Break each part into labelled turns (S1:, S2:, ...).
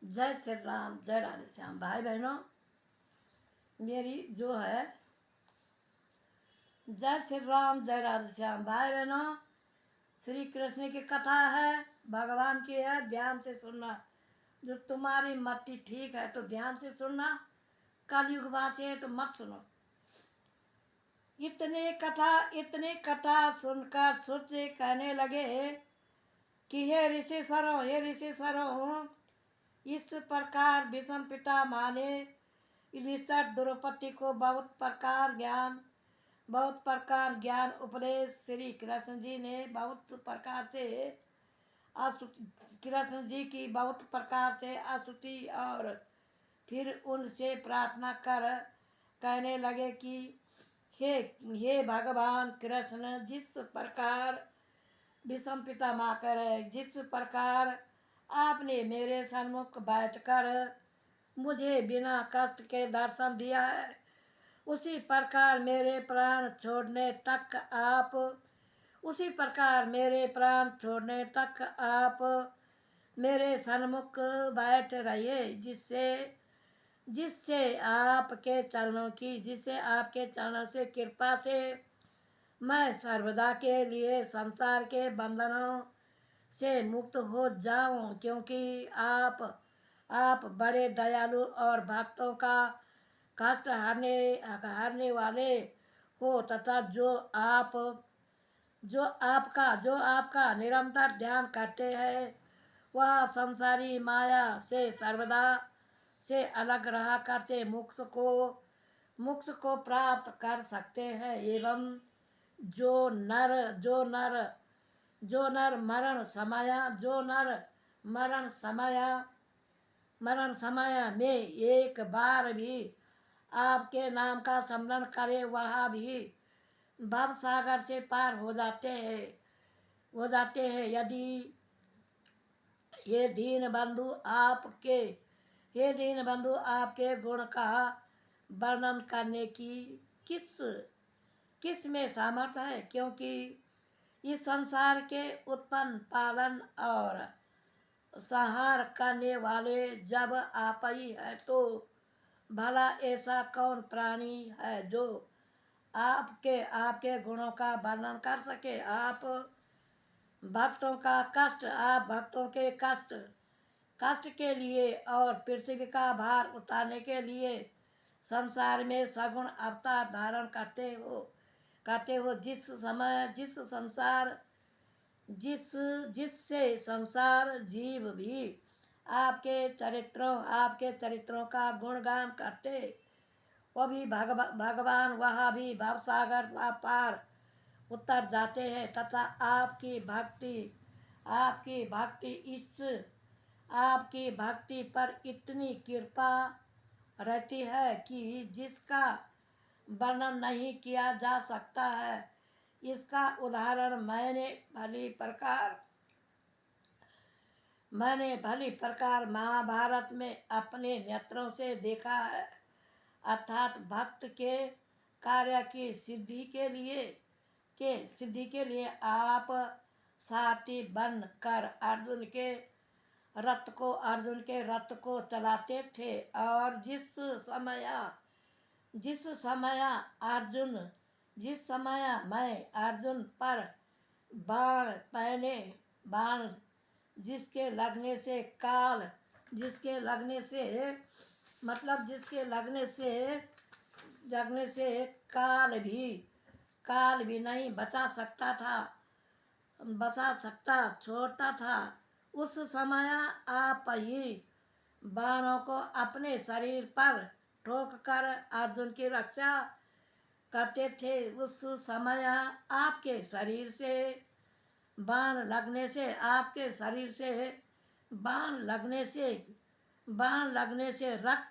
S1: जय श्री राम, जय राधे श्याम। भाई बहनों, मेरी जो है जय श्री राम, जय राधे श्याम। भाई बहनों, श्री कृष्ण की कथा है, भगवान की है, ध्यान से सुनना। जो तुम्हारी मति ठीक है तो ध्यान से सुनना, कलयुग वासी है तो मत सुनो। इतनी कथा सुनकर सोचे कहने लगे कि हे ऋषिश्वरों, हे ऋषिश्वरों, इस प्रकार भीष्म पितामह ने युधिष्ठिर द्रौपदी को बहुत प्रकार ज्ञान उपदेश श्री कृष्ण जी ने बहुत प्रकार से कृष्ण जी की बहुत प्रकार से स्तुति और फिर उनसे प्रार्थना कर कहने लगे कि हे भगवान कृष्ण, जिस प्रकार भीष्म पितामह करे, जिस प्रकार आपने मेरे सन्मुख बैठकर मुझे बिना कष्ट के दर्शन दिया है, उसी प्रकार मेरे प्राण छोड़ने तक आप मेरे सन्मुख बैठ रहिए, जिससे आपके चरणों से कृपा से मैं सर्वदा के लिए संसार के बंधनों से मुक्त हो जाऊं, क्योंकि आप बड़े दयालु और भक्तों का कष्ट हरने वाले हो, तथा जो आपका निरंतर ध्यान करते हैं वह संसारी माया से सर्वदा से अलग रहा करते मोक्ष को प्राप्त कर सकते हैं। एवं जो नर मरण समय में एक बार भी आपके नाम का स्मरण करे, वह भी भव सागर से पार हो जाते हैं। यदि हे दीन बंधु आपके गुण का वर्णन करने की किस में सामर्थ्य है, क्योंकि इस संसार के उत्पन्न, पालन और संहार करने वाले जब आप ही है, तो भला ऐसा कौन प्राणी है जो आपके गुणों का वर्णन कर सके। आप भक्तों के कष्ट के लिए और पृथ्वी का भार उतारने के लिए संसार में सगुण अवतार धारण करते हो, जिससे संसार जीव भी आपके चरित्रों का गुणगान करते, वो भी भगवान वह भी भवसागर पार उतर जाते हैं, तथा आपकी भक्ति पर इतनी कृपा रहती है कि जिसका वर्णन नहीं किया जा सकता है। इसका उदाहरण मैंने भली प्रकार महाभारत में अपने नेत्रों से देखा है। अर्थात भक्त के कार्य की सिद्धि के लिए आप सारथी बन कर अर्जुन के रथ को चलाते थे, और जिस समय मैं अर्जुन पर बाण जिसके लगने से काल भी नहीं बचा सकता छोड़ता था, उस समय आप ही बाणों को अपने शरीर पर ठोक कर अर्जुन की रक्षा करते थे। उस समय आपके शरीर से बाण लगने से रक्त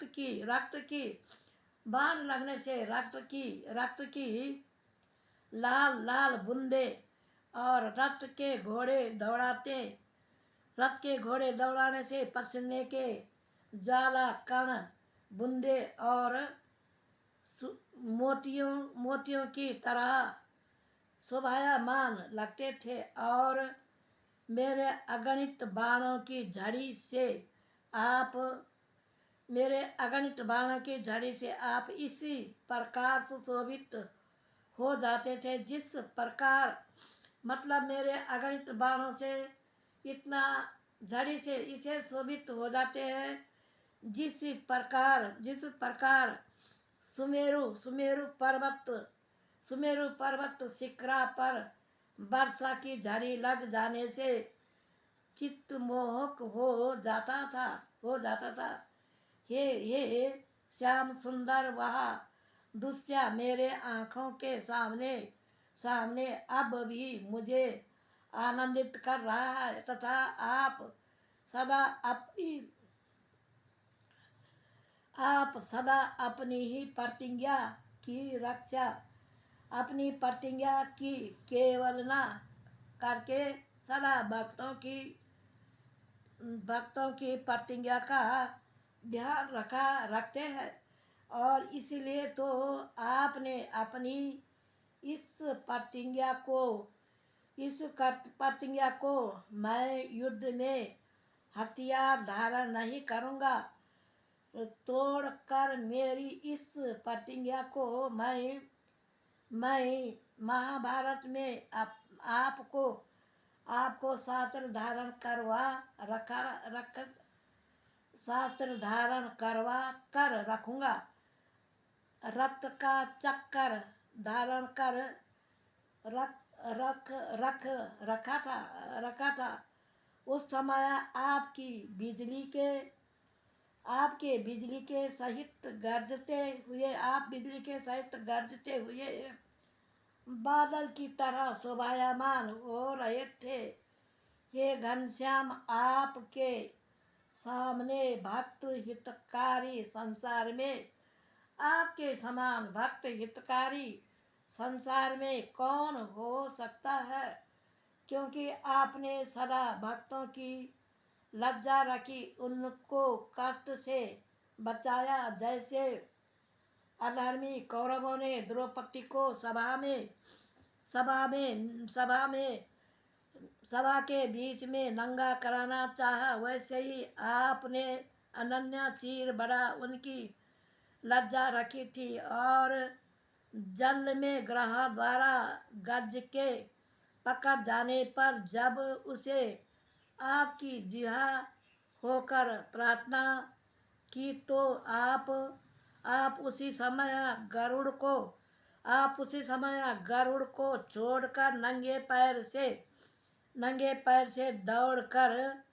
S1: की लाल लाल बूंदे और रथ के घोड़े दौड़ाने से पसीने के जाला कण बूंदे और मोतियों की तरह शोभायमान लगते थे, और मेरे अगणित बाणों की झड़ी से आप मेरे अगणित बाणों की झड़ी से आप इसी प्रकार सुशोभित हो जाते थे जिस प्रकार, मतलब मेरे अगणित बाणों से इतना झड़ी से इसे शोभित हो जाते हैं, जिस प्रकार सुमेरु पर्वत शिखरा पर वर्षा की झड़ी लग जाने से चित्त मोहक हो जाता था। हे श्याम सुंदर, वह दृश्य मेरे आँखों के सामने सामने अब भी मुझे आनंदित कर रहा है तथा सदा अपनी आप सदा अपनी ही प्रतिज्ञा की रक्षा अपनी प्रतिज्ञा की केवल न करके सदा भक्तों की प्रतिज्ञा का ध्यान रखते हैं। और इसलिए तो आपने अपनी इस प्रतिज्ञा को मैं युद्ध में हथियार धारण नहीं करूँगा तोड़कर मेरी इस प्रतिज्ञा को मैं महाभारत में आपको शास्त्र धारण करवा कर रखूँगा। रक्त का चक्कर धारण कर रखा था। उस समय आपके बिजली के सहित गरजते हुए बादल की तरह शोभायमान हो रहे थे। हे घनश्याम, आपके सामने भक्त हितकारी आपके समान भक्त हितकारी संसार में कौन हो सकता है, क्योंकि आपने सदा भक्तों की लज्जा रखी, उनको कष्ट से बचाया। जैसे अधर्मी कौरवों ने द्रौपदी को सभा के बीच में नंगा कराना चाहा, वैसे ही आपने अनन्या चीर बड़ा उनकी लज्जा रखी थी। और जल में ग्रह द्वारा गज के पकड़ जाने पर जब उसे आपकी जिहा होकर प्रार्थना की तो आप उसी समय गरुड़ को छोड़कर नंगे पैर से दौड़कर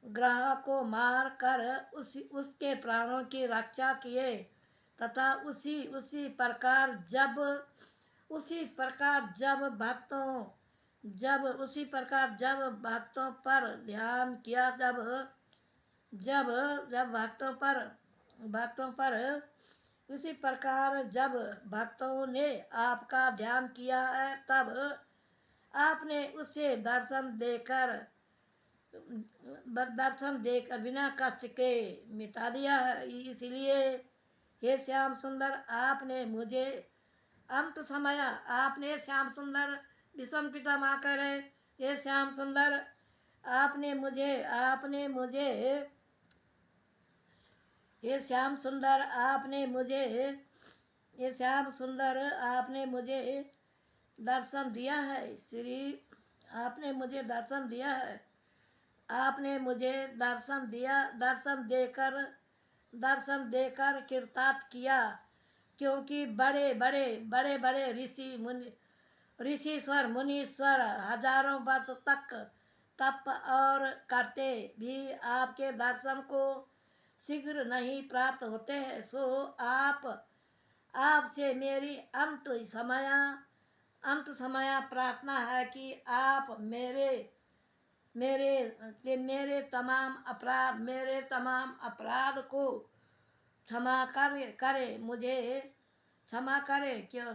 S1: ग्रह को मार कर उसके प्राणों की रक्षा किए तथा उसी प्रकार जब भक्तों पर ध्यान किया उसी प्रकार जब भक्तों ने आपका ध्यान किया है तब आपने उसे दर्शन देकर बिना कष्ट के मिटा दिया है। इसलिए हे श्याम सुंदर, आपने श्याम सुंदर विषम पितामह कह रहे, हे श्याम सुंदर, आपने मुझे दर्शन दिया है। आपने मुझे दर्शन देकर कृतार्थ किया, क्योंकि बड़े ऋषीश्वर मुनीश्वर हजारों वर्ष तक तप और करते भी आपके दर्शन को शीघ्र नहीं प्राप्त होते हैं। सो आपसे मेरी अंत समय प्रार्थना है कि आप मेरे तमाम अपराध को मुझे क्षमा करे क्यों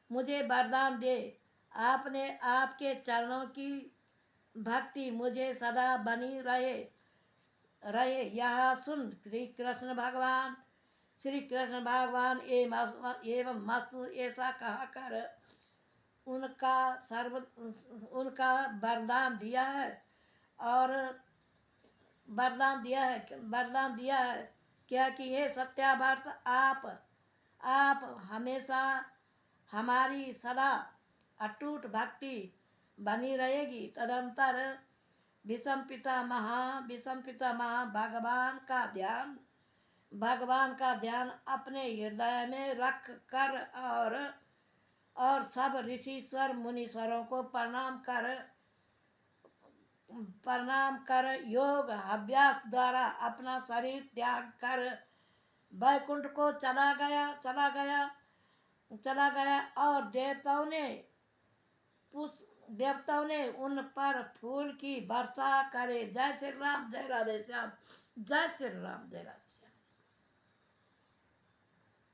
S1: मुझे वरदान दे। आपके चरणों की भक्ति मुझे सदा बनी रहे। यह सुन श्री कृष्ण भगवान एवं मस्तु ऐसा कहकर उनका सर्व उनका वरदान दिया है और वरदान दिया है क्या कि हे सत्याव्रत आप हमेशा हमारी सदा अटूट भक्ति बनी रहेगी। तदंतर विषम पिता महा भगवान का ध्यान अपने हृदय में रख कर और सब ऋषिश्वर मुनीश्वरों को प्रणाम कर योग अभ्यास द्वारा अपना शरीर त्याग कर वैकुंठ को चला गया और देवताओं ने उन पर फूल की वर्षा करे। जय श्री राम, जय राधे श्याम, जय श्री राम, जय राधे।